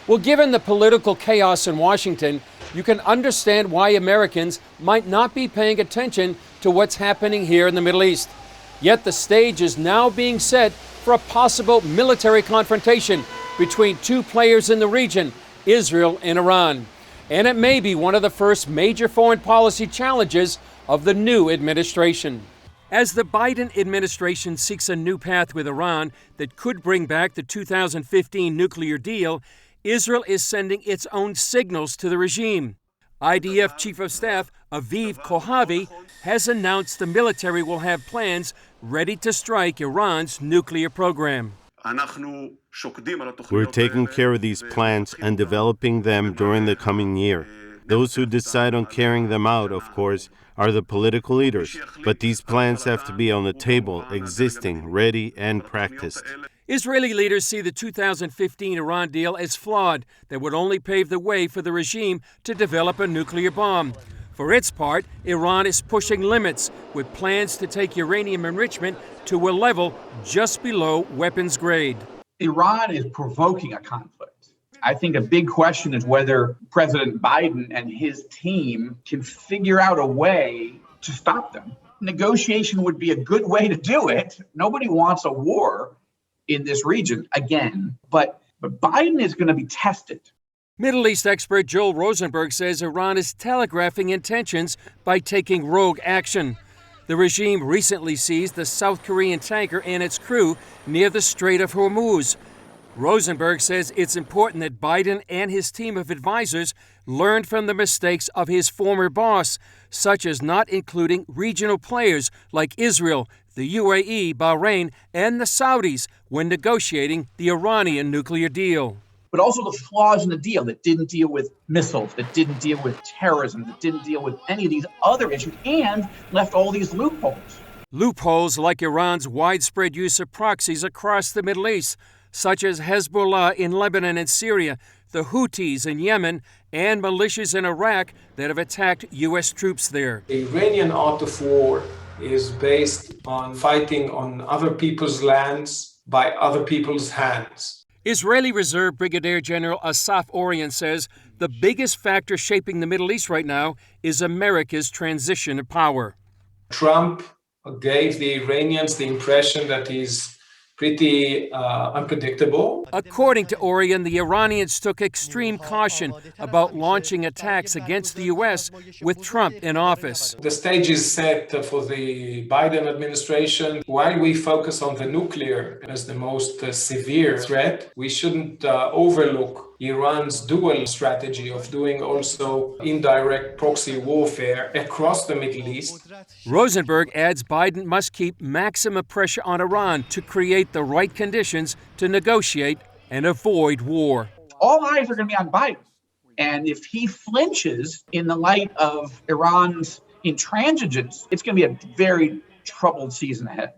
Well, given the political chaos in Washington, you can understand why Americans might not be paying attention to what's happening here in the Middle East. Yet the stage is now being set for a possible military confrontation between two players in the region, Israel and Iran. And it may be one of the first major foreign policy challenges of the new administration. As the Biden administration seeks a new path with Iran that could bring back the 2015 nuclear deal, Israel is sending its own signals to the regime. IDF Chief of Staff Aviv Kohavi has announced the military will have plans ready to strike Iran's nuclear program. We're taking care of these plans and developing them during the coming year. Those who decide on carrying them out, of course, are the political leaders, but these plans have to be on the table, existing, ready, and practiced. Israeli leaders see the 2015 Iran deal as flawed, that would only pave the way for the regime to develop a nuclear bomb. For its part, Iran is pushing limits with plans to take uranium enrichment to a level just below weapons grade. Iran is provoking a conflict. I think a big question is whether President Biden and his team can figure out a way to stop them. Negotiation would be a good way to do it. Nobody wants a war in this region again, but Biden is going to be tested. Middle East expert Joel Rosenberg says Iran is telegraphing intentions by taking rogue action. The regime recently seized the South Korean tanker and its crew near the Strait of Hormuz. Rosenberg says it's important that Biden and his team of advisors learned from the mistakes of his former boss, such as not including regional players like Israel, the UAE, Bahrain, and the Saudis when negotiating the Iranian nuclear deal. But also the flaws in the deal that didn't deal with missiles, that didn't deal with terrorism, that didn't deal with any of these other issues, and left all these loopholes. Loopholes like Iran's widespread use of proxies across the Middle East, such as Hezbollah in Lebanon and Syria, the Houthis in Yemen, and militias in Iraq that have attacked U.S. troops there. The Iranian art of war is based on fighting on other people's lands by other people's hands. Israeli Reserve Brigadier General Asaf Orion says the biggest factor shaping the Middle East right now is America's transition of power. Trump gave the Iranians the impression that he's pretty unpredictable. According to Orion, the Iranians took extreme caution about launching attacks against the U.S. with Trump in office. The stage is set for the Biden administration. While we focus on the nuclear as the most severe threat, we shouldn't overlook Iran's dual strategy of doing also indirect proxy warfare across the Middle East. Rosenberg adds Biden must keep maximum pressure on Iran to create the right conditions to negotiate and avoid war. All eyes are going to be on Biden. And if he flinches in the light of Iran's intransigence, it's going to be a very troubled season ahead.